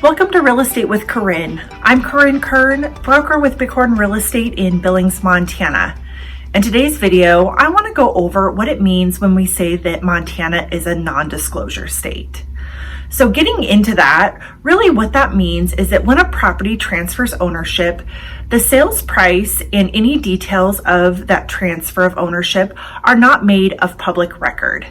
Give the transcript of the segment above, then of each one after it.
Welcome to Real Estate with Corinne. I'm Corinne Kern, broker with Bighorn Real Estate in Billings, Montana. In today's video, I want to go over what it means when we say that Montana is a non-disclosure state. So getting into that, really what that means is that when a property transfers ownership, the sales price and any details of that transfer of ownership are not made of public record.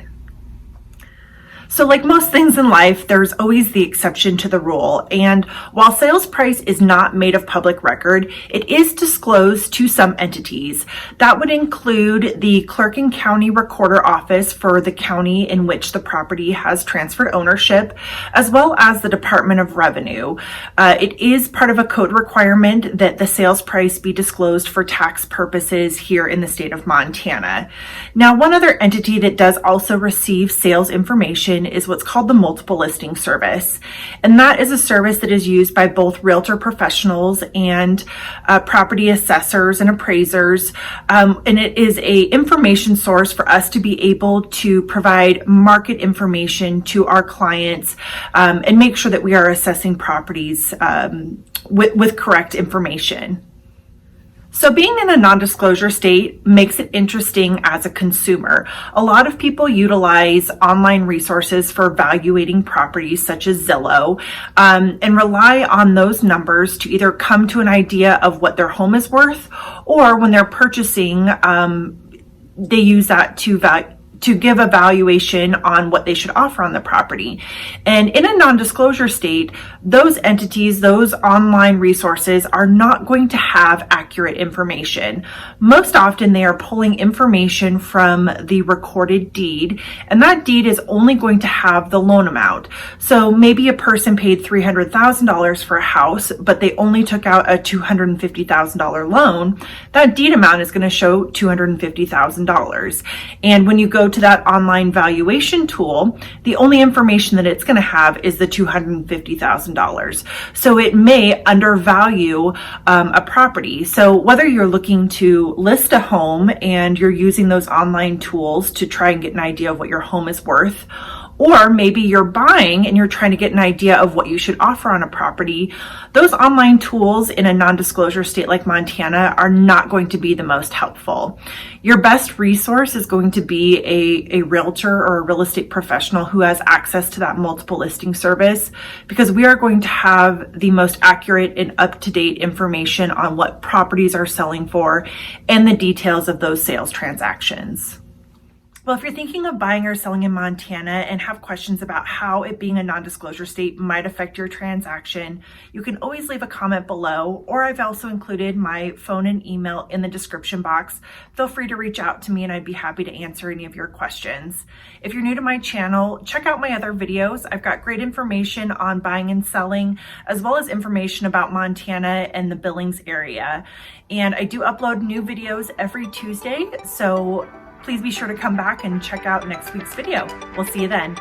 So like most things in life, there's always the exception to the rule. And while sales price is not made of public record, it is disclosed to some entities. That would include the Clerk and County Recorder Office for the county in which the property has transferred ownership, as well as the Department of Revenue. It is part of a code requirement that the sales price be disclosed for tax purposes here in the state of Montana. Now, one other entity that does also receive sales information is what's called the multiple listing service. And that is a service that is used by both realtor professionals and property assessors and appraisers. And it is a information source for us to be able to provide market information to our clients and make sure that we are assessing properties with correct information. So being in a non-disclosure state makes it interesting as a consumer. A lot of people utilize online resources for evaluating properties such as Zillow and rely on those numbers to either come to an idea of what their home is worth, or when they're purchasing, they use that to give a valuation on what they should offer on the property. And in a non-disclosure state, those entities, those online resources are not going to have accurate information. Most often they are pulling information from the recorded deed, and that deed is only going to have the loan amount. So maybe a person paid $300,000 for a house, but they only took out a $250,000 loan. That deed amount is going to show $250,000. And when you go to that online valuation tool, the only information that it's going to have is the $250,000. So it may undervalue a property. So whether you're looking to list a home and you're using those online tools to try and get an idea of what your home is worth, or maybe you're buying and you're trying to get an idea of what you should offer on a property, those online tools in a non-disclosure state like Montana are not going to be the most helpful. Your best resource is going to be a realtor or a real estate professional who has access to that multiple listing service, because we are going to have the most accurate and up-to-date information on what properties are selling for and the details of those sales transactions. Well, if you're thinking of buying or selling in Montana and have questions about how it being a non-disclosure state might affect your transaction, you can always leave a comment below, or I've also included my phone and email in the description box. Feel free to reach out to me and I'd be happy to answer any of your questions. If you're new to my channel, check out my other videos. I've got great information on buying and selling, as well as information about Montana and the Billings area. And I do upload new videos every Tuesday, so please be sure to come back and check out next week's video. We'll see you then.